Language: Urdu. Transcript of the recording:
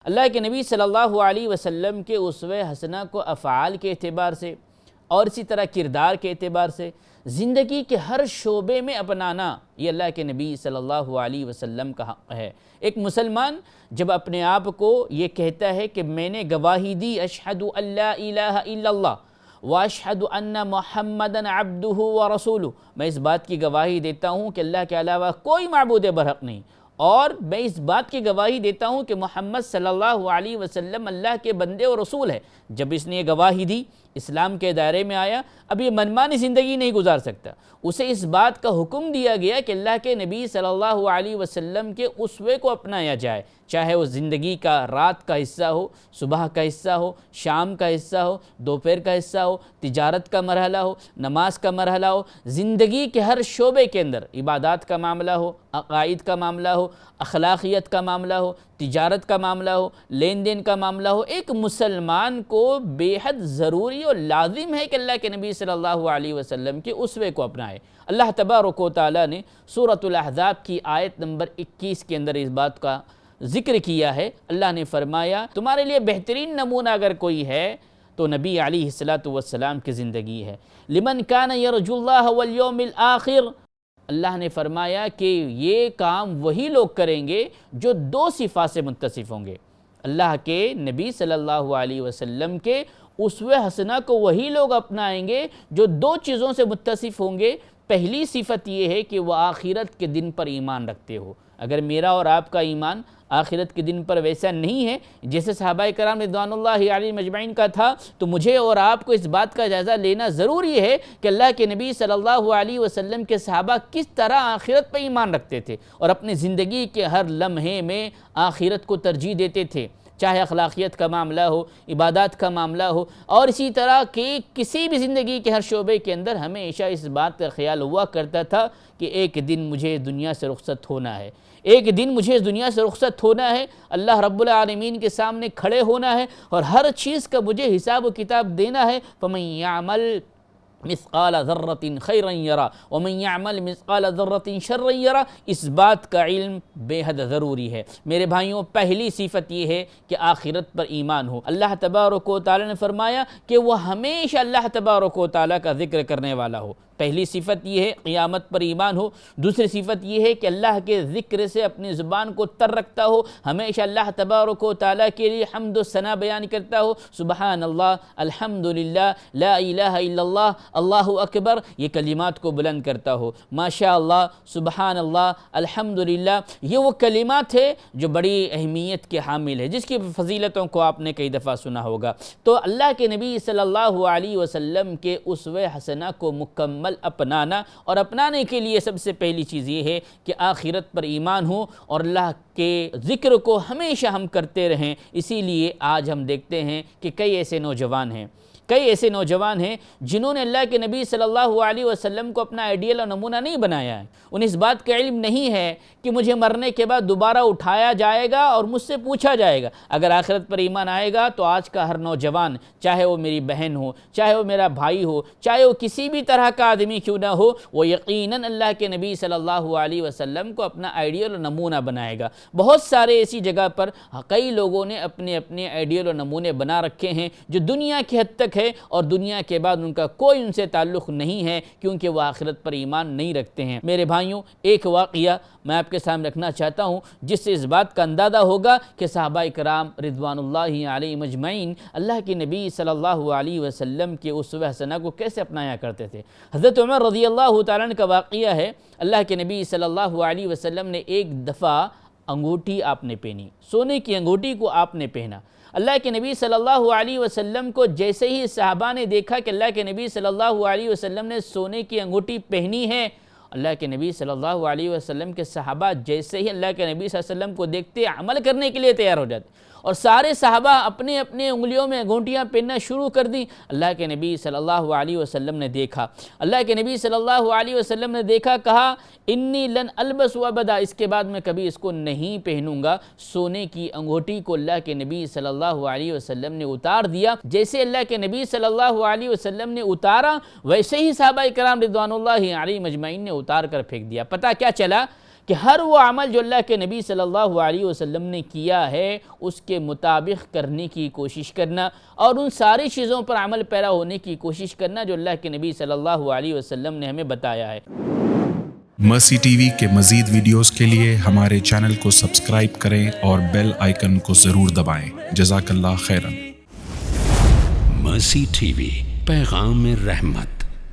اللہ کے نبی صلی اللہ علیہ وسلم کے اسوہ حسنہ کو افعال کے اعتبار سے اور اسی طرح کردار کے اعتبار سے زندگی کے ہر شعبے میں اپنانا یہ اللہ کے نبی صلی اللہ علیہ وسلم کا حق ہے۔ ایک مسلمان جب اپنے آپ کو یہ کہتا ہے کہ میں نے گواہی دی اشہد ان لا الہ الا اللہ واشہد ان محمدًا عبدہ ورسولہ، میں اس بات کی گواہی دیتا ہوں کہ اللہ کے علاوہ کوئی معبود برحق نہیں، اور میں اس بات کی گواہی دیتا ہوں کہ محمد صلی اللہ علیہ وسلم اللہ کے بندے اور رسول ہے۔ جب اس نے یہ گواہی دی، اسلام کے دائرے میں آیا، اب یہ منمانی زندگی نہیں گزار سکتا، اسے اس بات کا حکم دیا گیا کہ اللہ کے نبی صلی اللہ علیہ وسلم کے اسوے کو اپنایا جائے، چاہے وہ زندگی کا رات کا حصہ ہو، صبح کا حصہ ہو، شام کا حصہ ہو، دوپہر کا حصہ ہو، تجارت کا مرحلہ ہو، نماز کا مرحلہ ہو، زندگی کے ہر شعبے کے اندر عبادات کا معاملہ ہو، عقائد کا معاملہ ہو، اخلاقیت کا معاملہ ہو، تجارت کا معاملہ ہو، لین دین کا معاملہ ہو، ایک مسلمان کو بے حد ضروری اور لازم ہے کہ اللہ کے نبی صلی اللہ علیہ وسلم کے اسوے کو اپنائے۔ اللہ تبارک و تعالیٰ نے سورۃ الاحزاب کی آیت نمبر 21 کے اندر اس بات کا ذکر کیا ہے۔ اللہ نے فرمایا تمہارے لیے بہترین نمونہ اگر کوئی ہے تو نبی علیہ السلام کی زندگی ہے۔ لمن کان یرجو اللہ والیوم الآخر، اللہ نے فرمایا کہ یہ کام وہی لوگ کریں گے جو دو صفات سے متصف ہوں گے۔ اللہ کے نبی صلی اللہ علیہ وسلم کے اسوہ حسنہ کو وہی لوگ اپنائیں گے جو دو چیزوں سے متصف ہوں گے۔ پہلی صفت یہ ہے کہ وہ آخرت کے دن پر ایمان رکھتے ہو۔ اگر میرا اور آپ کا ایمان آخرت کے دن پر ویسا نہیں ہے جیسے صحابہ کرام رضوان اللہ علیہم اجمعین کا تھا، تو مجھے اور آپ کو اس بات کا جائزہ لینا ضروری ہے کہ اللہ کے نبی صلی اللہ علیہ وسلم کے صحابہ کس طرح آخرت پر ایمان رکھتے تھے اور اپنی زندگی کے ہر لمحے میں آخرت کو ترجیح دیتے تھے، چاہے اخلاقیت کا معاملہ ہو، عبادات کا معاملہ ہو، اور اسی طرح کہ کسی بھی زندگی کے ہر شعبے کے اندر ہمیشہ اس بات کا خیال ہوا کرتا تھا کہ ایک دن مجھے دنیا سے رخصت ہونا ہے، ایک دن مجھے اس دنیا سے رخصت ہونا ہے، اللہ رب العالمین کے سامنے کھڑے ہونا ہے اور ہر چیز کا مجھے حساب و کتاب دینا ہے۔ فَمَن يَعْمَلْ مثقال ذرۃ خیرا یرا ومن یعمل مثقال ذرۃ شرا یرا، اس بات کا علم بے حد ضروری ہے۔ میرے بھائیوں، پہلی صفت یہ ہے کہ آخرت پر ایمان ہو۔ اللہ تبارک و تعالیٰ نے فرمایا کہ وہ ہمیشہ اللہ تبارک و تعالیٰ کا ذکر کرنے والا ہو۔ پہلی صفت یہ ہے قیامت پر ایمان ہو۔ دوسری صفت یہ ہے کہ اللہ کے ذکر سے اپنی زبان کو تر رکھتا ہو، ہمیشہ اللہ تبارک و تعالیٰ کے لیے حمد و ثنا بیان کرتا ہو، سبحان اللہ، الحمدللہ، لا الہ الا اللہ، اللہ اکبر، یہ کلمات کو بلند کرتا ہو۔ ماشاء اللہ، سبحان اللہ، الحمدللہ، یہ وہ کلمات ہے جو بڑی اہمیت کے حامل ہے، جس کی فضیلتوں کو آپ نے کئی دفعہ سنا ہوگا۔ تو اللہ کے نبی صلی اللہ علیہ وسلم کے اسوہ حسنہ کو مکمل اپنانا، اور اپنانے کے لیے سب سے پہلی چیز یہ ہے کہ آخرت پر ایمان ہو اور اللہ کے ذکر کو ہمیشہ ہم کرتے رہیں۔ اسی لیے آج ہم دیکھتے ہیں کہ کئی ایسے نوجوان ہیں جنہوں نے اللہ کے نبی صلی اللہ علیہ وسلم کو اپنا آئیڈیل اور نمونہ نہیں بنایا ہے۔ انہیں اس بات کا علم نہیں ہے کہ مجھے مرنے کے بعد دوبارہ اٹھایا جائے گا اور مجھ سے پوچھا جائے گا۔ اگر آخرت پر ایمان آئے گا تو آج کا ہر نوجوان، چاہے وہ میری بہن ہو، چاہے وہ میرا بھائی ہو، چاہے وہ کسی بھی طرح کا آدمی کیوں نہ ہو، وہ یقیناً اللہ کے نبی صلی اللہ علیہ وسلم کو اپنا آئیڈیل اور نمونہ بنائے گا۔ بہت سارے ایسی جگہ پر کئی لوگوں نے اپنے اپنے آئیڈیل اور نمونے بنا رکھے ہیں جو دنیا کی حد تک ہے، اور دنیا کے بعد ان کا کوئی ان سے تعلق نہیں ہے، کیونکہ وہ آخرت پر ایمان نہیں رکھتے ہیں۔ میرے بھائیوں، ایک واقعہ میں آپ کے سامنے رکھنا چاہتا ہوں جس سے اس بات کا اندازہ ہوگا کہ صحابہ کرام رضوان اللہ علیہم اجمعین اللہ کے نبی صلی اللہ علیہ وسلم کے اسوہ حسنہ کو کیسے اپنایا کرتے تھے۔ حضرت عمر رضی اللہ تعالیٰ عنہ کا واقعہ ہے، اللہ کے نبی صلی اللہ علیہ وسلم نے ایک دفعہ انگوٹھی آپ نے پہنی، سونے کی انگوٹھی کو آپ نے پہنا۔ اللہ کے نبی صلی اللہ علیہ وسلم کو جیسے ہی صحابہ نے دیکھا کہ اللہ کے نبی صلی اللہ علیہ وسلم نے سونے کی انگوٹھی پہنی ہے، اللہ کے نبی صلی اللہ علیہ وسلم کے صحابہ جیسے ہی اللہ کے نبی صلی اللہ علیہ وسلم کو دیکھتے عمل کرنے کے لیے تیار ہو جاتے، اور سارے صحابہ اپنے اپنے انگلیوں میں انگوٹھیاں پہننا شروع کر دیں۔ اللہ کے نبی صلی اللہ علیہ وسلم نے دیکھا، اللہ کے نبی صلی اللہ علیہ وسلم نے دیکھا، کہا انی لن البس ابدا، اس کے بعد میں کبھی اس کو نہیں پہنوں گا۔ سونے کی انگوٹھی کو اللہ کے نبی صلی اللہ علیہ وسلم نے اتار دیا۔ جیسے اللہ کے نبی صلی اللہ علیہ وسلم نے اتارا، ویسے ہی صحابہ کرام رضوان اللہ علیہم اجمعین نے اتار کر پھینک دیا۔ پتہ کیا چلا کہ ہر وہ عمل جو اللہ کے نبی صلی اللہ علیہ وسلم نے کیا ہے اس کے مطابق کرنے کی کوشش کرنا، اور ان ساری چیزوں پر عمل پیرا ہونے کی کوشش کرنا جو اللہ کے نبی صلی اللہ علیہ وسلم نے ہمیں بتایا ہے۔ مرسی ٹی وی کے مزید ویڈیوز کے لیے ہمارے چینل کو سبسکرائب کریں اور بیل آئیکن کو ضرور دبائیں۔ جزاک اللہ خیرا۔ مرسی ٹی وی، پیغام رحمت۔